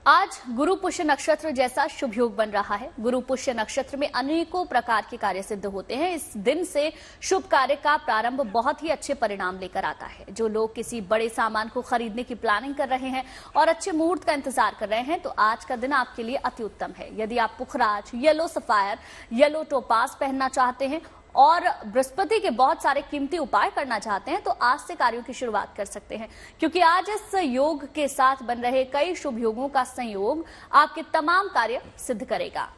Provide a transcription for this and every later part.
आज गुरु पुष्य नक्षत्र जैसा शुभ योग बन रहा है। गुरु पुष्य नक्षत्र में अनेकों प्रकार के कार्य सिद्ध होते हैं। इस दिन से शुभ कार्य का प्रारंभ बहुत ही अच्छे परिणाम लेकर आता है। जो लोग किसी बड़े सामान को खरीदने की प्लानिंग कर रहे हैं और अच्छे मुहूर्त का इंतजार कर रहे हैं, तो आज का दिन आपके लिए अति उत्तम है। यदि आप पुखराज, येलो सफायर, येलो टोपास पहनना चाहते हैं और बृहस्पति के बहुत सारे कीमती उपाय करना चाहते हैं, तो आज से कार्यों की शुरुआत कर सकते हैं, क्योंकि आज इस योग के साथ बन रहे कई शुभ योगों का संयोग आपके तमाम कार्य सिद्ध करेगा।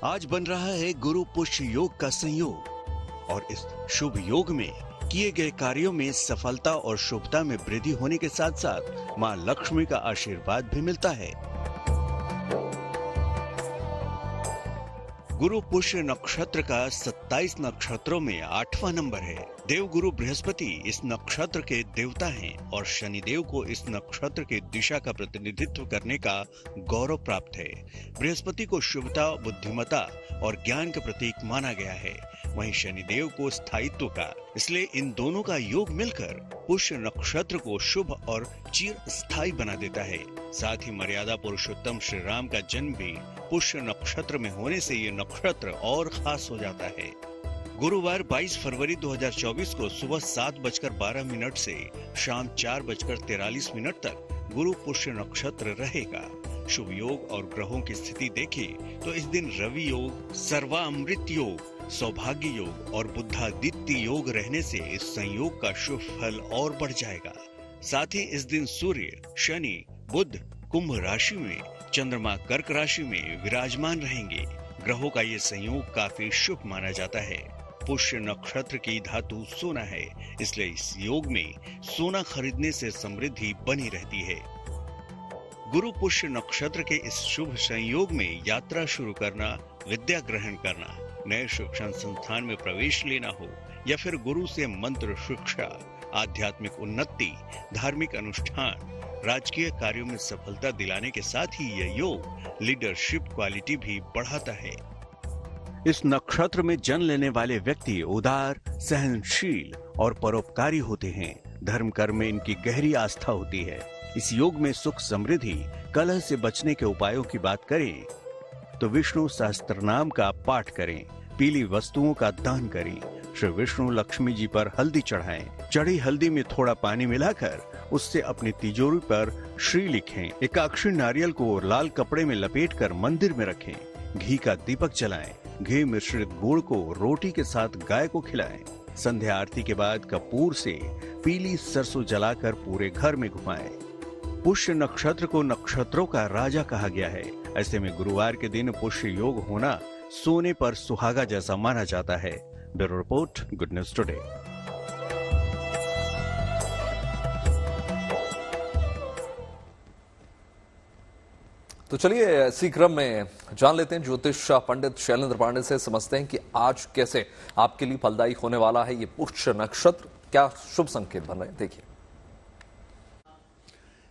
आज बन रहा है गुरु पुष्य योग का संयोग और इस शुभ योग में किए गए कार्यों में सफलता और शुभता में वृद्धि होने के साथ साथ मां लक्ष्मी का आशीर्वाद भी मिलता है। गुरु पुष्य नक्षत्र का 27 नक्षत्रों में 8वां नंबर है। देवगुरु बृहस्पति इस नक्षत्र के देवता हैं और शनिदेव को इस नक्षत्र की दिशा का प्रतिनिधित्व करने का गौरव प्राप्त है। बृहस्पति को शुभता, बुद्धिमता और ज्ञान का प्रतीक माना गया है, वहीं शनिदेव को स्थायित्व का। इसलिए इन दोनों का योग मिलकर पुष्य नक्षत्र को शुभ और चिर स्थायी बना देता है। साथ ही मर्यादा पुरुषोत्तम श्री राम का जन्म भी पुष्य नक्षत्र में होने से ये नक्षत्र और खास हो जाता है। गुरुवार 22 फरवरी 2024 को सुबह 7:12 से शाम 4:43 तक गुरु पुष्य नक्षत्र रहेगा। शुभ योग और ग्रहों की स्थिति देखें तो इस दिन रवि योग, सर्वामृत योग, सौभाग्य योग और बुद्धादित्य योग रहने से इस संयोग का शुभ फल और बढ़ जाएगा। साथ ही इस दिन सूर्य, शनि, बुध कुंभ राशि में, चंद्रमा कर्क राशि में विराजमान रहेंगे। ग्रहों का ये संयोग काफी शुभ माना जाता है। पुष्य नक्षत्र की धातु सोना है, इसलिए इस योग में सोना खरीदने से समृद्धि बनी रहती है। गुरु पुष्य नक्षत्र के इस शुभ संयोग में यात्रा शुरू करना, विद्या ग्रहण करना, नए शिक्षण संस्थान में प्रवेश लेना हो या फिर गुरु से मंत्र शिक्षा, आध्यात्मिक उन्नति, धार्मिक अनुष्ठान, राजकीय कार्यों में सफलता दिलाने के साथ ही यह योग लीडरशिप क्वालिटी भी बढ़ाता है। इस नक्षत्र में जन्म लेने वाले व्यक्ति उदार, सहनशील और परोपकारी होते हैं। धर्म कर्म में इनकी गहरी आस्था होती है। इस योग में सुख, समृद्धि, कलह से बचने के उपायों की बात करें तो विष्णु सहस्त्रनाम का पाठ करें, पीली वस्तुओं का दान करें, श्री विष्णु लक्ष्मी जी पर हल्दी चढ़ाएं, चढ़ी हल्दी में थोड़ा पानी मिलाकर उससे अपनी तिजोरी पर श्री लिखें, एकाक्षी नारियल को लाल कपड़े में लपेटकर मंदिर में रखें, घी का दीपक जलाएं, घी मिश्रित गुड़ को रोटी के साथ गाय को खिलाएं। संध्या आरती के बाद कपूर से पीली सरसों जलाकर पूरे घर में घुमाएं। पुष्य नक्षत्र को नक्षत्रों का राजा कहा गया है। ऐसे में गुरुवार के दिन पुष्य योग होना सोने पर सुहागा जैसा माना जाता है। Bureau report, good news today. तो चलिए इसी क्रम में जान लेते हैं ज्योतिष पंडित शैलेंद्र पांडे से, समझते हैं कि आज कैसे आपके लिए फलदायी होने वाला है ये पुष्य नक्षत्र, क्या शुभ संकेत बन रहे हैं।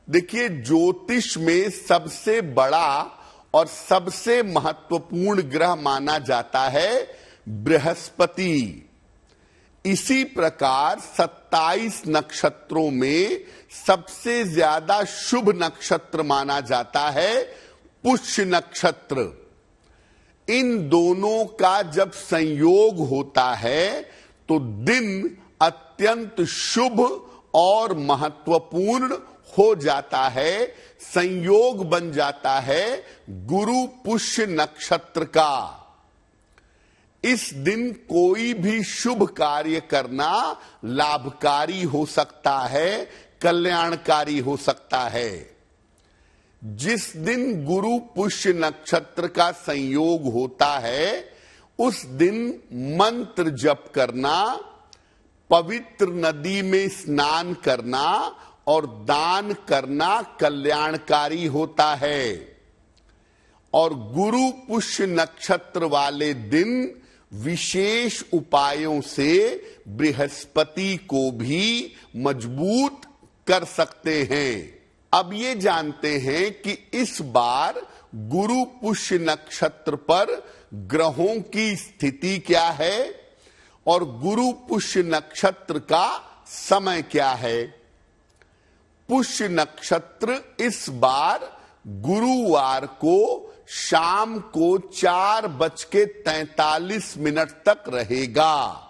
देखिए, ज्योतिष में सबसे बड़ा और सबसे महत्वपूर्ण ग्रह माना जाता है बृहस्पति। इसी प्रकार 27 नक्षत्रों में सबसे ज्यादा शुभ नक्षत्र माना जाता है पुष्य नक्षत्र। इन दोनों का जब संयोग होता है तो दिन अत्यंत शुभ और महत्वपूर्ण हो जाता है। संयोग बन जाता है गुरु पुष्य नक्षत्र का। इस दिन कोई भी शुभ कार्य करना लाभकारी हो सकता है, कल्याणकारी हो सकता है। जिस दिन गुरु पुष्य नक्षत्र का संयोग होता है उस दिन मंत्र जप करना, पवित्र नदी में स्नान करना और दान करना कल्याणकारी होता है। और गुरु पुष्य नक्षत्र वाले दिन विशेष उपायों से बृहस्पति को भी मजबूत कर सकते हैं। अब ये जानते हैं कि इस बार गुरु पुष्य नक्षत्र पर ग्रहों की स्थिति क्या है और गुरु पुष्य नक्षत्र का समय क्या है। पुष्य नक्षत्र इस बार गुरुवार को शाम को 4:43 तक रहेगा।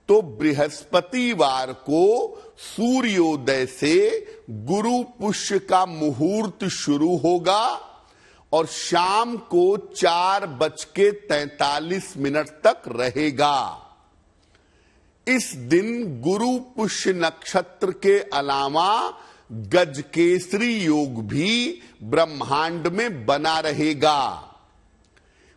तो बृहस्पतिवार को सूर्योदय से गुरु पुष्य का मुहूर्त शुरू होगा और शाम को 4:43 तक रहेगा। इस दिन गुरु पुष्य नक्षत्र के अलावा गजकेसरी योग भी ब्रह्मांड में बना रहेगा।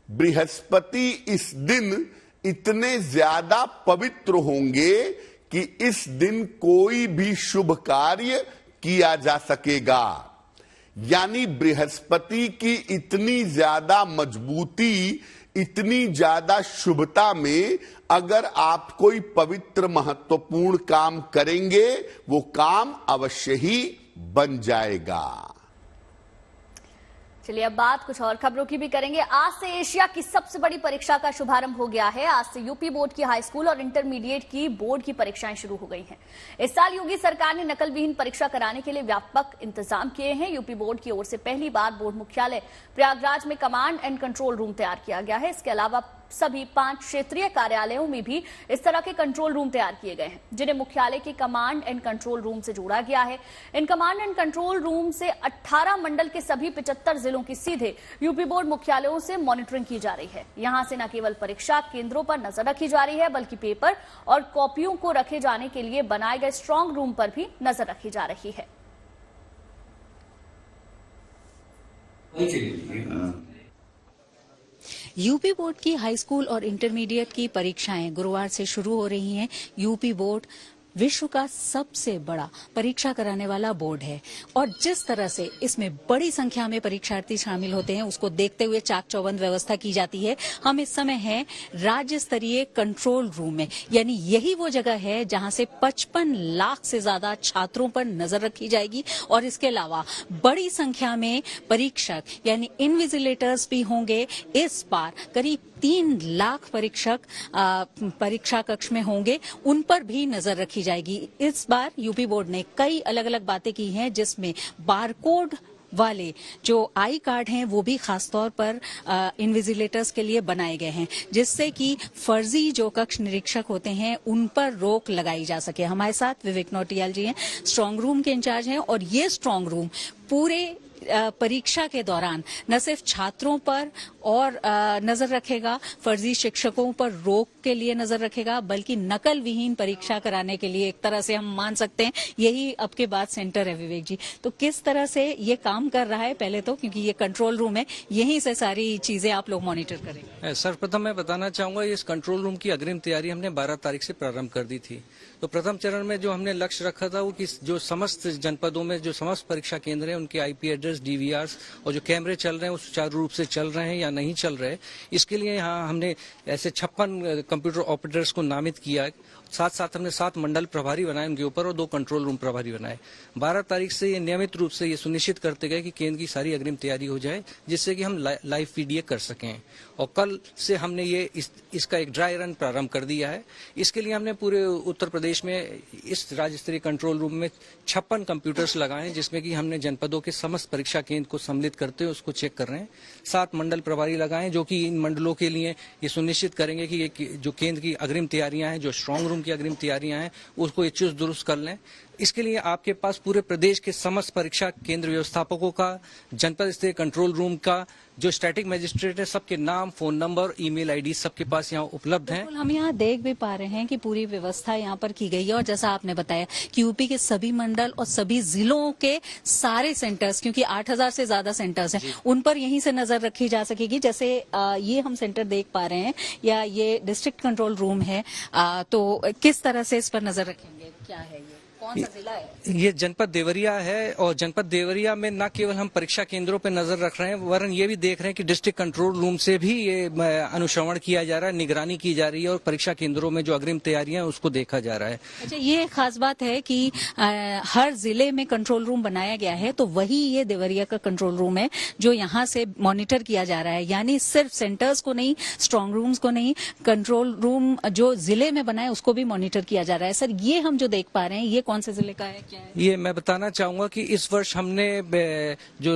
बृहस्पति इस दिन इतने ज्यादा पवित्र होंगे कि इस दिन कोई भी शुभ कार्य किया जा सकेगा। यानी बृहस्पति की इतनी ज्यादा मजबूती, इतनी ज्यादा शुभता में अगर आप कोई पवित्र महत्वपूर्ण काम करेंगे, वो काम अवश्य ही बन जाएगा। चलिए अब बात कुछ और खबरों की भी करेंगे। आज से एशिया की सबसे बड़ी परीक्षा का शुभारंभ हो गया है। आज से यूपी बोर्ड की हाई स्कूल और इंटरमीडिएट की बोर्ड की परीक्षाएं शुरू हो गई हैं। इस साल योगी सरकार ने नकल विहीन परीक्षा कराने के लिए व्यापक इंतजाम किए हैं। यूपी बोर्ड की ओर से पहली बार बोर्ड मुख्यालय प्रयागराज में कमांड एंड कंट्रोल रूम तैयार किया गया है। इसके अलावा सभी 5 क्षेत्रीय कार्यालयों में भी इस तरह के कंट्रोल रूम तैयार किए गए हैं, जिन्हें मुख्यालय के कमांड एंड कंट्रोल रूम से जोड़ा गया है। In command and control room से 18 मंडल के सभी 75 जिलों की सीधे यूपी बोर्ड मुख्यालयों से मॉनिटरिंग की जा रही है। यहां से न केवल परीक्षा केंद्रों पर नजर रखी जा रही है, बल्कि पेपर और कॉपियों को रखे जाने के लिए बनाए गए स्ट्रांग रूम पर भी नजर रखी जा रही है। यूपी बोर्ड की हाई स्कूल और इंटरमीडिएट की परीक्षाएं गुरुवार से शुरू हो रही हैं। यूपी बोर्ड विश्व का सबसे बड़ा परीक्षा कराने वाला बोर्ड है और जिस तरह से इसमें बड़ी संख्या में परीक्षार्थी शामिल होते हैं, उसको देखते हुए चाक चौबंद व्यवस्था की जाती है। हम इस समय हैं राज्य स्तरीय कंट्रोल रूम में, यानी यही वो जगह है जहां से 55 लाख से ज्यादा छात्रों पर नजर रखी जाएगी और इसके अलावा बड़ी संख्या में परीक्षक यानी इन्विजिलेटर्स भी होंगे। इस बार करीब 3 लाख परीक्षक परीक्षा कक्ष में होंगे, उन पर भी नजर रखी जाएगी। इस बार यूपी बोर्ड ने कई अलग अलग बातें की हैं, जिसमें बारकोड वाले जो आई कार्ड हैं वो भी खासतौर पर इन्विजिलेटर्स के लिए बनाए गए हैं, जिससे कि फर्जी जो कक्ष निरीक्षक होते हैं उन पर रोक लगाई जा सके। हमारे साथ विवेक नौटियाल जी हैं, स्ट्रांग रूम के इंचार्ज हैं और ये स्ट्रांग रूम पूरे परीक्षा के दौरान न सिर्फ छात्रों पर और नजर रखेगा, फर्जी शिक्षकों पर रोक के लिए नजर रखेगा, बल्कि नकल विहीन परीक्षा कराने के लिए एक तरह से हम मान सकते हैं यही अब के बाद सेंटर है। विवेक जी, तो किस तरह से ये काम कर रहा है? पहले तो क्योंकि ये कंट्रोल रूम है, यहीं से सारी चीजें आप लोग मॉनिटर करेंगे। सर्वप्रथम मैं बताना चाहूंगा, इस कंट्रोल रूम की अग्रिम तैयारी हमने 12 तारीख से प्रारंभ कर दी थी। तो प्रथम चरण में जो हमने लक्ष्य रखा था वो कि जो समस्त जनपदों में जो समस्त परीक्षा केंद्र हैं उनके आईपी एड्रेस, डीवीआरस और जो कैमरे चल रहे हैं वो सुचारू रूप से चल रहे हैं या नहीं चल रहे। इसके लिए यहाँ हमने ऐसे 56 कंप्यूटर ऑपरेटर्स को नामित किया। साथ साथ हमने 7 मंडल प्रभारी बनाए उनके ऊपर और 2 कंट्रोल रूम प्रभारी बनाए। 12 तारीख से ये नियमित रूप से ये सुनिश्चित करते गए कि केंद्र की सारी अग्रिम तैयारी हो जाए, जिससे कि हम लाइव पीडीए कर सकें। और कल से हमने ये इसका एक ड्राई रन प्रारंभ कर दिया है। इसके लिए हमने पूरे उत्तर प्रदेश में इस राज्य स्तरीय कंट्रोल रूम में 56 कंप्यूटर्स लगाए, जिसमें कि हमने जनपदों के समस्त परीक्षा केंद्र को सम्मिलित करते हुए उसको चेक कर रहे हैं। 7 मंडल प्रभारी लगाए जो कि इन मंडलों के लिए ये सुनिश्चित करेंगे कि ये जो केंद्र की अग्रिम तैयारियां हैं, जो स्ट्रांग रूम की अग्रिम तैयारियां हैं, उसको ये चुस्त दुरुस्त कर लें। इसके लिए आपके पास पूरे प्रदेश के समस्त परीक्षा केंद्र व्यवस्थापकों का, जनपद स्तरीय कंट्रोल रूम का जो स्टैटिक मजिस्ट्रेट है, सबके नाम, फोन नंबर, ईमेल आईडी सबके पास यहाँ उपलब्ध हैं। हम यहाँ देख भी पा रहे हैं कि पूरी व्यवस्था यहाँ पर की गई है और जैसा आपने बताया कि यूपी के सभी मंडल और सभी जिलों के सारे सेंटर्स, क्योंकि 8000 से ज्यादा सेंटर्स हैं, उन पर यहीं से नजर रखी जा सकेगी। जैसे ये हम सेंटर देख पा रहे हैं या ये डिस्ट्रिक्ट कंट्रोल रूम है, तो किस तरह से इस पर नजर रखेंगे? क्या है ये? कौन सा जिला है? ये जनपद देवरिया है और जनपद देवरिया में न केवल हम परीक्षा केंद्रों पर नजर रख रहे हैं वरन ये भी देख रहे हैं कि डिस्ट्रिक्ट कंट्रोल रूम से भी ये अनुश्रवण किया जा रहा है, निगरानी की जा रही है और परीक्षा केंद्रों में जो अग्रिम तैयारियां हैं उसको देखा जा रहा है। अच्छा, ये खास बात है कि हर जिले में कंट्रोल रूम बनाया गया है, तो वही ये देवरिया का कंट्रोल रूम है जो यहाँ से मॉनिटर किया जा रहा है। यानी सिर्फ सेंटर्स को नहीं, स्ट्रांग रूम्स को नहीं, कंट्रोल रूम जो जिले में बना है उसको भी मॉनिटर किया जा रहा है। सर, ये हम जो देख पा रहे हैं ये कौन से जिले का है, क्या है? ये मैं बताना चाहूंगा कि इस वर्ष हमने जो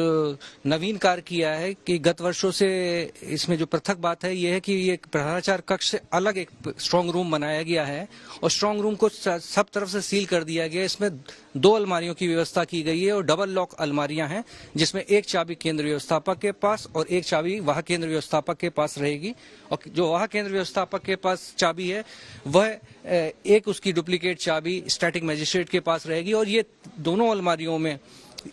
नवीन कार्य किया है कि गत वर्षों से इसमें जो पृथक बात है ये है कि ये भ्रष्टाचार कक्ष से अलग एक स्ट्रांग रूम बनाया गया है और स्ट्रांग रूम को सब तरफ से सील कर दिया गया है। इसमें 2 अलमारियों की व्यवस्था की गई है और डबल लॉक अलमारियां हैं जिसमें एक चाबी केंद्र व्यवस्थापक के पास और एक चाबी वाह केंद्र व्यवस्थापक के पास रहेगी और जो वाह केंद्र व्यवस्थापक के पास चाबी है वह एक उसकी डुप्लीकेट चाबी स्टैटिक मजिस्ट्रेट के पास रहेगी और ये दोनों अलमारियों में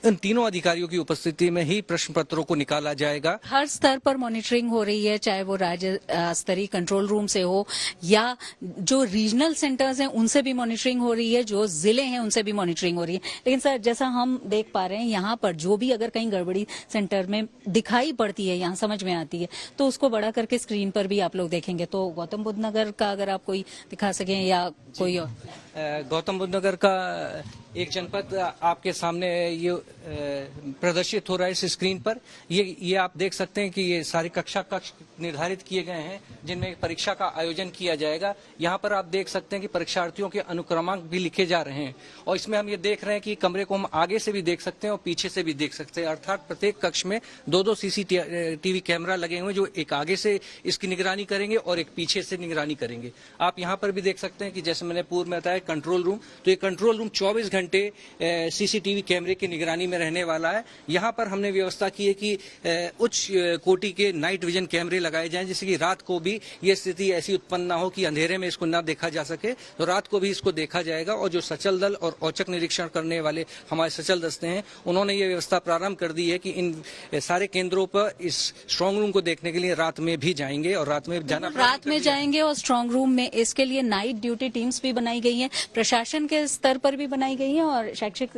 इन तीनों अधिकारियों की उपस्थिति में ही प्रश्न पत्रों को निकाला जाएगा। हर स्तर पर मॉनिटरिंग हो रही है, चाहे वो राज्य स्तरीय कंट्रोल रूम से हो या जो रीजनल सेंटर्स हैं उनसे भी मॉनिटरिंग हो रही है, जो जिले हैं उनसे भी मॉनिटरिंग हो रही है। लेकिन सर, जैसा हम देख पा रहे हैं यहाँ पर जो भी अगर कहीं गड़बड़ी सेंटर में दिखाई पड़ती है, यहाँ समझ में आती है, तो उसको बड़ा करके स्क्रीन पर भी आप लोग देखेंगे। तो गौतम बुद्ध नगर का अगर आप कोई दिखा सकें या कोई और? गौतम बुद्ध नगर का एक जनपद आपके सामने ये प्रदर्शित हो रहा है इस स्क्रीन पर। ये आप देख सकते हैं कि ये सारी कक्षा कक्ष निर्धारित किए गए हैं जिनमें परीक्षा का आयोजन किया जाएगा। यहाँ पर आप देख सकते हैं कि परीक्षार्थियों के अनुक्रमांक भी लिखे जा रहे हैं और इसमें हम ये देख रहे हैं कि कमरे को हम आगे से भी देख सकते हैं और पीछे से भी देख सकते हैं। अर्थात प्रत्येक कक्ष में 2-2 CCTV कैमरा लगे हुए जो एक आगे से इसकी निगरानी करेंगे और एक पीछे से निगरानी करेंगे। आप यहाँ पर भी देख सकते हैं कि जैसे मैंने पूर्व में बताया कंट्रोल रूम, तो ये कंट्रोल रूम 24 घंटे CCTV कैमरे की निगरानी में रहने वाला है। यहाँ पर हमने व्यवस्था की है कि उच्च कोटि के नाइट विजन कैमरे लगाए जाएं जिससे कि रात को भी ये स्थिति ऐसी उत्पन्न ना हो कि अंधेरे में इसको ना देखा जा सके, तो रात को भी इसको देखा जाएगा। और जो सचल दल और औचक निरीक्षण करने वाले हमारे सचल दस्ते हैं उन्होंने ये व्यवस्था प्रारंभ कर दी है कि इन सारे केंद्रों पर इस स्ट्रांग रूम को देखने के लिए रात में भी जाएंगे और रात में जाना रात में जाएंगे और स्ट्रांग रूम में इसके लिए नाइट ड्यूटी टीम्स भी बनाई गई हैं, प्रशासन के स्तर पर भी बनाई गई हैं और शैक्षिक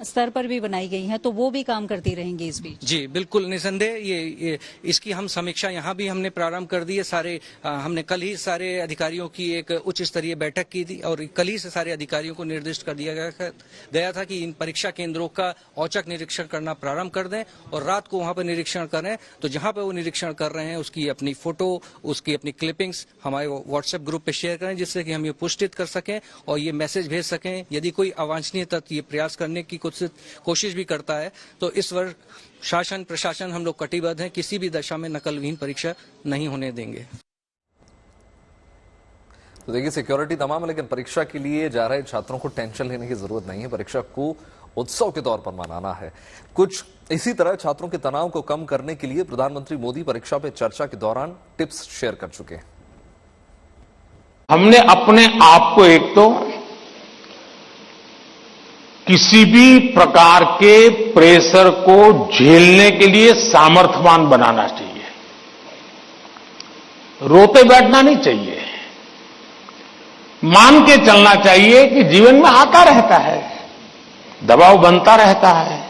स्तर पर भी बनाई गई हैं, तो वो भी काम करती रहेंगी इस बीच। जी बिल्कुल निसंदेह ये इसकी हम समीक्षा यहाँ भी हमने प्रारंभ कर दी है। सारे हमने कल ही सारे अधिकारियों की एक उच्च स्तरीय बैठक की थी और कल ही से सारे अधिकारियों को निर्दिष्ट कर दिया गया था कि इन परीक्षा केंद्रों का औचक निरीक्षण करना प्रारंभ कर दें और रात को वहां पर निरीक्षण करें। तो जहां पर वो निरीक्षण कर रहे हैं उसकी अपनी फोटो, उसकी अपनी क्लिपिंग्स हमारे व्हाट्सएप ग्रुप पे शेयर करें जिससे कि हम ये पुष्टित कर सकें और ये मैसेज भेज सकें। यदि कोई अवांछनीय तत्व ये प्रयास करने की कोशिश भी करता है तो इस वर्ष शासन प्रशासन हम लोग कटिबद्ध हैं, किसी भी दशा में नकलविहीन परीक्षा नहीं होने देंगे। तो देखिए, सिक्योरिटी तमाम है लेकिन परीक्षा के लिए जा रहे छात्रों को टेंशन लेने की जरूरत नहीं है। परीक्षा को उत्सव के तौर पर मनाना है। कुछ इसी तरह छात्रों के तनाव को कम करने के लिए प्रधानमंत्री मोदी परीक्षा पे चर्चा के दौरान टिप्स शेयर कर चुके हैं। हमने अपने आप को एक तो किसी भी प्रकार के प्रेशर को झेलने के लिए सामर्थ्यवान बनाना चाहिए। रोते बैठना नहीं चाहिए। मान के चलना चाहिए कि जीवन में आता रहता है, दबाव बनता रहता है,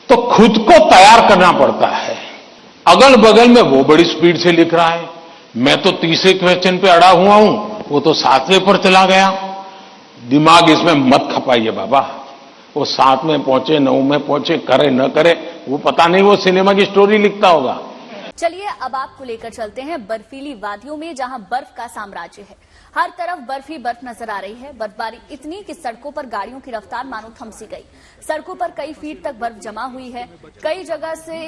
तो खुद को तैयार करना पड़ता है। अगल बगल में वो बड़ी स्पीड से लिख रहा है, मैं तो तीसरे क्वेश्चन पे अड़ा हुआ हूं, वो तो 7वें पर चला गया। दिमाग इसमें मत खपाइए बाबा। वो 7 में पहुंचे, 9 में पहुंचे, करे न करे वो पता नहीं, वो सिनेमा की स्टोरी लिखता होगा। चलिए अब आपको लेकर चलते हैं बर्फीली वादियों में जहां बर्फ का साम्राज्य है। हर तरफ बर्फ ही बर्फ नजर आ रही है। बर्फबारी इतनी कि सड़कों पर गाड़ियों की रफ्तार मानो थम सी गई। सड़कों पर कई फीट तक बर्फ जमा हुई है। कई जगह से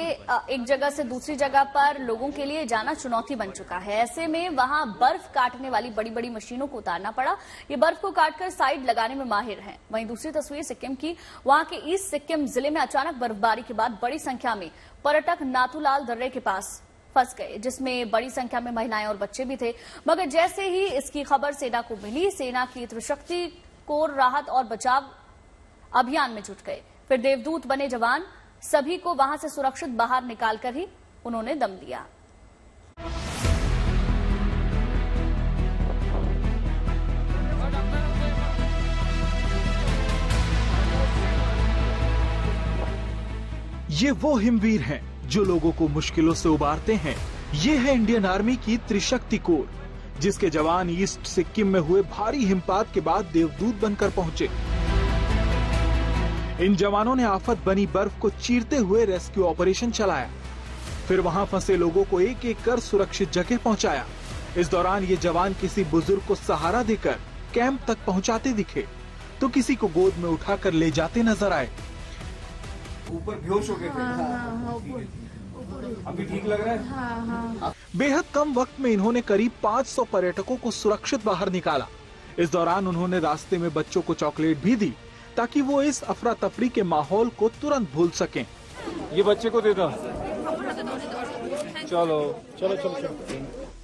एक जगह से दूसरी जगह पर लोगों के लिए जाना चुनौती बन चुका है। ऐसे में वहां बर्फ काटने वाली बड़ी बड़ी मशीनों को उतारना पड़ा। ये बर्फ को काटकर साइड लगाने में माहिर हैं। वहीं दूसरी तस्वीर सिक्किम की। वहां के ईस्ट सिक्किम जिले में अचानक बर्फबारी के बाद बड़ी संख्या में पर्यटक नाथूलाल दर्रे के पास फंस गए, जिसमें बड़ी संख्या में महिलाएं और बच्चे भी थे। मगर जैसे ही इसकी खबर सेना को मिली, सेना की त्रिशक्ति कोर राहत और बचाव अभियान में जुट गए। फिर देवदूत बने जवान सभी को वहां से सुरक्षित बाहर निकालकर ही उन्होंने दम दिया। ये वो हिमवीर हैं जो लोगों को मुश्किलों से उबारते हैं। ये है इंडियन आर्मी की त्रिशक्ति कोर, जिसके जवान ईस्ट सिक्किम में हुए भारी हिमपात के बाद देवदूत बनकर पहुंचे। इन जवानों ने आफत बनी बर्फ को चीरते हुए रेस्क्यू ऑपरेशन चलाया, फिर वहां फंसे लोगों को एक एक कर सुरक्षित जगह पहुंचाया। इस दौरान ये जवान किसी बुजुर्ग को सहारा देकर कैंप तक पहुंचाते दिखे तो किसी को गोद में उठाकर ले जाते नजर आए। ऊपर बेहोश हो गए थे। अभी ठीक लग रहा है? बेहद कम वक्त में इन्होंने करीब 500 पर्यटकों को सुरक्षित बाहर निकाला। इस दौरान उन्होंने रास्ते में बच्चों को चॉकलेट भी दी ताकि वो इस अफरा तफरी के माहौल को तुरंत भूल सकें। ये बच्चे को दे दो। चलो चलो चलो चलो।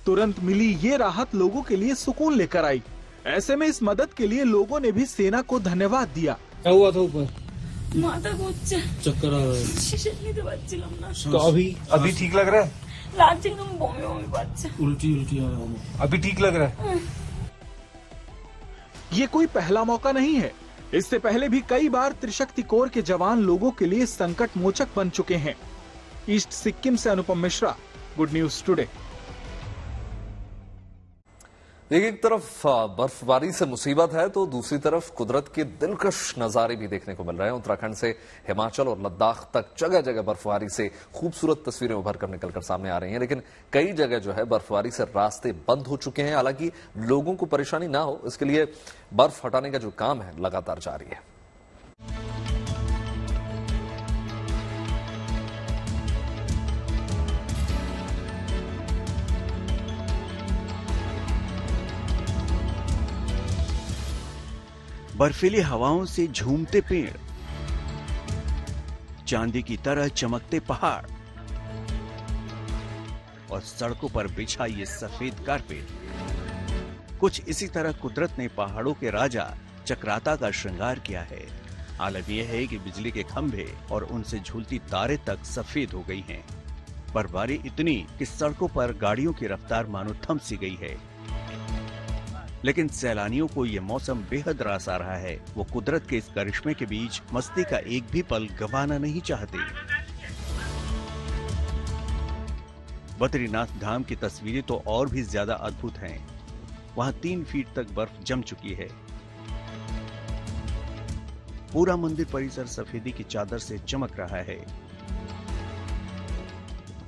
तुरंत मिली ये राहत लोगों के लिए सुकून लेकर आई। ऐसे में इस मदद के लिए लोगों ने भी सेना को धन्यवाद दिया। क्या हुआ था ऊपर? चक्कर तो अभी ठीक लग रहा है? उल्टी अभी ठीक लग रहा है? ये कोई पहला मौका नहीं है। इससे पहले भी कई बार त्रिशक्ति कोर के जवान लोगों के लिए संकट मोचक बन चुके हैं। ईस्ट सिक्किम से Anupam Mishra, good news today. एक तरफ बर्फबारी से मुसीबत है तो दूसरी तरफ कुदरत के दिलकश नजारे भी देखने को मिल रहे हैं। उत्तराखंड से हिमाचल और लद्दाख तक जगह जगह बर्फबारी से खूबसूरत तस्वीरें उभर कर निकलकर सामने आ रही हैं, लेकिन कई जगह जो है बर्फबारी से रास्ते बंद हो चुके हैं। हालांकि लोगों को परेशानी ना हो इसके लिए बर्फ हटाने का जो काम है लगातार जारी है। बर्फीली हवाओं से झूमते पेड़, चांदी की तरह चमकते पहाड़ और सड़कों पर बिछा ये सफेद कारपेट। कुछ इसी तरह कुदरत ने पहाड़ों के राजा चक्राता का श्रृंगार किया है। आलम यह है कि बिजली के खंभे और उनसे झूलती तारें तक सफेद हो गई हैं। बर्फबारी इतनी कि सड़कों पर गाड़ियों की रफ्तार मानो थम सी गई है। लेकिन सैलानियों को ये मौसम बेहद रास आ रहा है। वो कुदरत के इस करिश्मे के बीच मस्ती का एक भी पल गंवाना नहीं चाहते। बद्रीनाथ धाम की तस्वीरें तो और भी ज्यादा अद्भुत हैं। वहां 3 फीट तक बर्फ जम चुकी है। पूरा मंदिर परिसर सफेदी की चादर से चमक रहा है,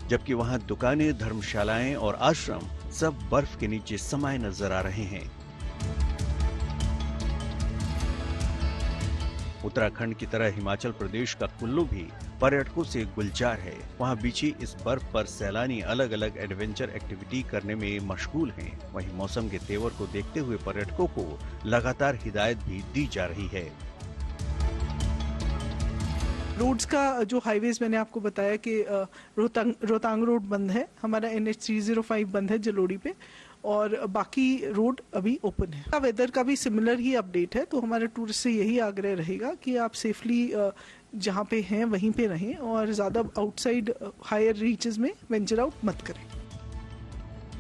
जबकि वहां दुकानें, धर्मशालाएं और आश्रम सब बर्फ के नीचे समाये नजर आ रहे हैं। उत्तराखंड की तरह हिमाचल प्रदेश का कुल्लू भी पर्यटकों से गुलजार है। वहां बिछी इस बर्फ पर सैलानी अलग अलग एडवेंचर एक्टिविटी करने में मशगूल हैं। वहीं मौसम के तेवर को देखते हुए पर्यटकों को लगातार हिदायत भी दी जा रही है। रोड्स का जो हाईवेज मैंने आपको बताया कि रोहतांग रोड बंद है, हमारा NH 305 बंद है जलोड़ी पे, और बाकी रोड अभी ओपन है। वेदर का भी सिमिलर ही अपडेट है, तो हमारे टूरिस्ट से यही आग्रह रहेगा कि आप सेफली जहाँ पे हैं वहीं पे रहें और ज्यादा आउटसाइड हायर रीचेस में वेंचर आउट मत करें।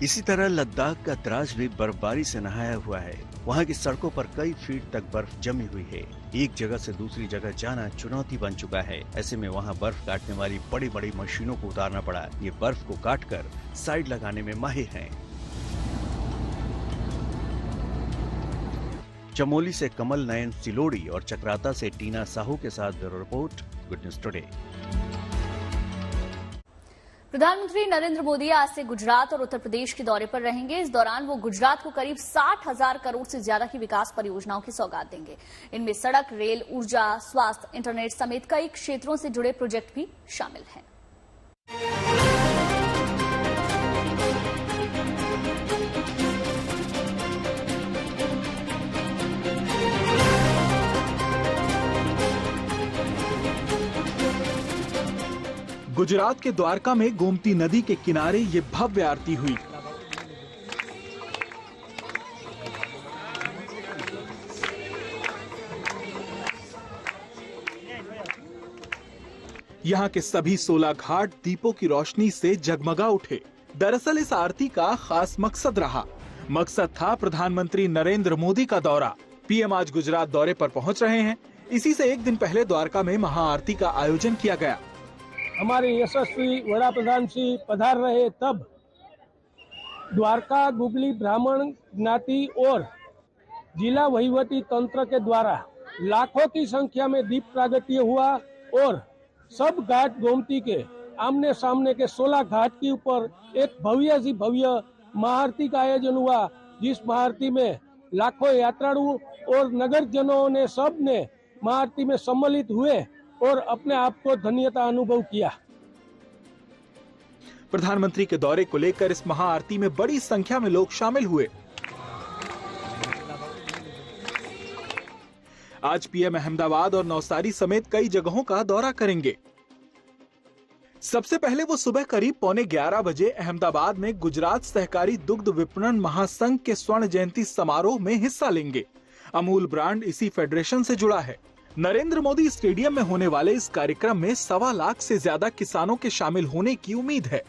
इसी तरह लद्दाख का द्रास भी बर्फबारी से नहाया हुआ है। वहाँ की सड़कों पर कई फीट तक बर्फ जमी हुई है। एक जगह से दूसरी जगह जाना चुनौती बन चुका है। ऐसे में वहाँ बर्फ काटने वाली बड़ी बड़ी मशीनों को उतारना पड़ा। ये बर्फ को काटकर साइड लगाने में माहिर हैं। चमोली से कमल नयन सिलोड़ी और चक्राता से टीना साहू के साथ bureau report, good news today. प्रधानमंत्री नरेंद्र मोदी आज से गुजरात और उत्तर प्रदेश के दौरे पर रहेंगे। इस दौरान वो गुजरात को करीब 60,000 करोड़ से ज्यादा की विकास परियोजनाओं की सौगात देंगे। इनमें सड़क, रेल, ऊर्जा, स्वास्थ्य, इंटरनेट समेत कई क्षेत्रों से जुड़े प्रोजेक्ट भी शामिल हैं। गुजरात के द्वारका में गोमती नदी के किनारे ये भव्य आरती हुई। यहाँ के सभी 16 घाट दीपों की रोशनी से जगमगा उठे। दरअसल इस आरती का खास मकसद रहा। मकसद था प्रधानमंत्री नरेंद्र मोदी का दौरा। पीएम आज गुजरात दौरे पर पहुंच रहे हैं। इसी से एक दिन पहले द्वारका में महाआरती का आयोजन किया गया। हमारे यशस्वी वड़ा प्रधान श्री पधार रहे तब द्वारका गुगली ब्राह्मण ज्ञाति और जिला वहीवटी तंत्र के द्वारा लाखों की संख्या में दीप प्रागट्य हुआ और सब घाट गोमती के आमने सामने के 16 घाट के ऊपर एक भव्य सी भव्य महाआरती का आयोजन हुआ, जिस महाआरती में लाखों यात्रालु और नगर जनों ने सब ने महाआरती में सम्मिलित हुए और अपने आप को धन्यता अनुभव किया। प्रधानमंत्री के दौरे को लेकर इस महाआरती में बड़ी संख्या में लोग शामिल हुए। आज पीएम अहमदाबाद और नवसारी समेत कई जगहों का दौरा करेंगे। सबसे पहले वो सुबह करीब 11:15 बजे अहमदाबाद में गुजरात सहकारी दुग्ध विपणन महासंघ के स्वर्ण जयंती समारोह में हिस्सा लेंगे। अमूल ब्रांड इसी फेडरेशन से जुड़ा है। नरेंद्र मोदी स्टेडियम में होने वाले इस कार्यक्रम में 1.25 लाख से ज्यादा किसानों के शामिल होने की उम्मीद है।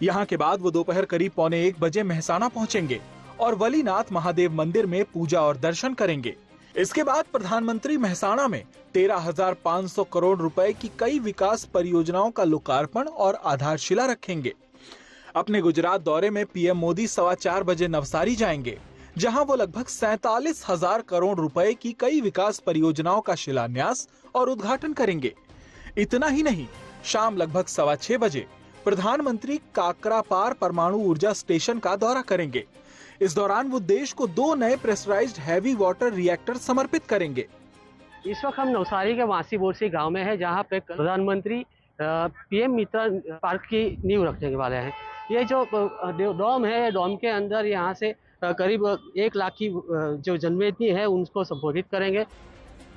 यहाँ के बाद वो दोपहर करीब 12:45 बजे मेहसाणा पहुंचेंगे और वलीनाथ महादेव मंदिर में पूजा और दर्शन करेंगे। इसके बाद प्रधानमंत्री मेहसाणा में 13,500 करोड़ रुपए की कई विकास परियोजनाओं का लोकार्पण और आधारशिला रखेंगे। अपने गुजरात दौरे में पीएम मोदी 4:15 बजे नवसारी जाएंगे, जहां वो लगभग 47,000 करोड़ रुपए की कई विकास परियोजनाओं का शिलान्यास और उद्घाटन करेंगे। इतना ही नहीं, शाम लगभग 6:15 बजे प्रधानमंत्री काकरापार परमाणु ऊर्जा स्टेशन का दौरा करेंगे। इस दौरान वो देश को 2 नए प्रेशराइज्ड हैवी वाटर रिएक्टर समर्पित करेंगे। इस वक्त हम नवसारी के वासी बोरसी गांव में है, जहां पे प्रधानमंत्री पीएम मित्र पार्क की नींव रखने वाले हैं। ये जो डोम है, डोम के अंदर यहाँ से करीब 1 लाख की जो जनमेदनी है उनको संबोधित करेंगे।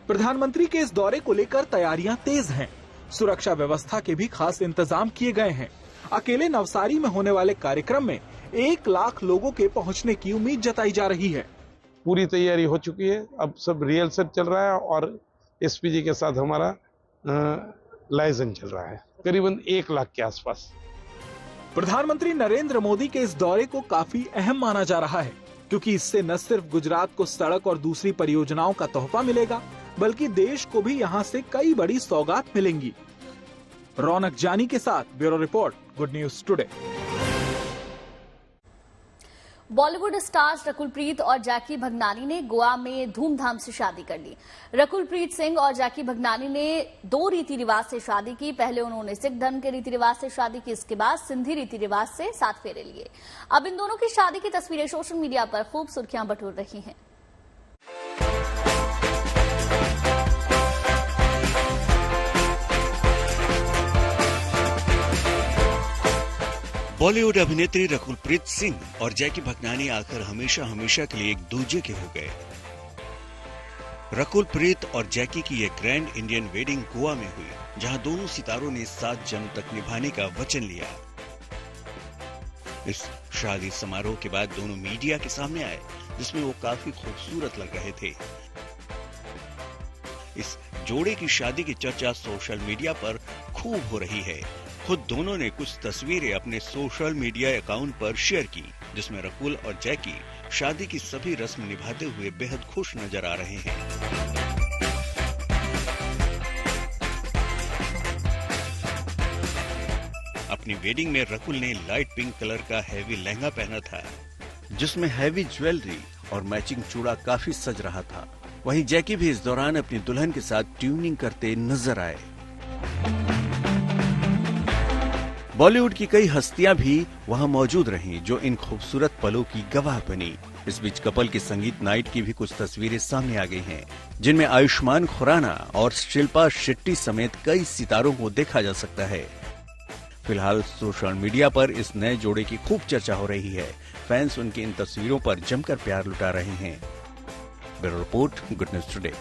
प्रधानमंत्री के इस दौरे को लेकर तैयारियां तेज हैं। सुरक्षा व्यवस्था के भी खास इंतजाम किए गए हैं। अकेले नवसारी में होने वाले कार्यक्रम में 1 लाख लोगों के पहुंचने की उम्मीद जताई जा रही है। पूरी तैयारी हो चुकी है, अब सब रिहर्सल चल रहा है और एसपीजी के साथ हमारा लाइजन चल रहा है, करीबन 1 लाख के आसपास। प्रधानमंत्री नरेंद्र मोदी के इस दौरे को काफी अहम माना जा रहा है, क्योंकि इससे न सिर्फ गुजरात को सड़क और दूसरी परियोजनाओं का तोहफा मिलेगा, बल्कि देश को भी यहाँ से कई बड़ी सौगात मिलेंगी। रौनक जानी के साथ bureau report, good news today. Bollywood stars Rakul Preet और जैकी भगनानी ने गोवा में धूमधाम से शादी कर ली। रकुलप्रीत सिंह और जैकी भगनानी ने 2 रीति रिवाज से शादी की। पहले उन्होंने सिख धर्म के रीति रिवाज से शादी की, इसके बाद सिंधी रीति रिवाज से 7 फेरे लिए। अब इन दोनों की शादी की तस्वीरें सोशल मीडिया पर खूब सुर्खियां बटोर रही हैं। बॉलीवुड अभिनेत्री रकुलप्रीत सिंह और जैकी भगनानी आखिर हमेशा हमेशा के लिए एक दूजे के हो गए। रकुलप्रीत और जैकी की ये ग्रैंड इंडियन वेडिंग गोवा में हुई, जहां दोनों सितारों ने 7 जन्म तक निभाने का वचन लिया। इस शादी समारोह के बाद दोनों मीडिया के सामने आए, जिसमें वो काफी खूबसूरत लग रहे थे। इस जोड़े की शादी की चर्चा सोशल मीडिया पर खूब हो रही है। खुद दोनों ने कुछ तस्वीरें अपने सोशल मीडिया अकाउंट पर शेयर की, जिसमें रकुल और जैकी शादी की सभी रस्म निभाते हुए बेहद खुश नजर आ रहे हैं। अपनी वेडिंग में रकुल ने लाइट पिंक कलर का हैवी लहंगा पहना था, जिसमें हैवी ज्वेलरी और मैचिंग चूड़ा काफी सज रहा था। वहीं जैकी भी इस दौरान अपनी दुल्हन के साथ ट्यूनिंग करते नजर आए। बॉलीवुड की कई हस्तियां भी वहां मौजूद रहीं, जो इन खूबसूरत पलों की गवाह बनी। इस बीच कपल की संगीत नाइट की भी कुछ तस्वीरें सामने आ गई हैं, जिनमें आयुष्मान खुराना और शिल्पा शेट्टी समेत कई सितारों को देखा जा सकता है। फिलहाल सोशल मीडिया पर इस नए जोड़े की खूब चर्चा हो रही है। फैंस उनकी इन तस्वीरों पर जमकर प्यार लुटा रहे हैं। Bureau report, good news today.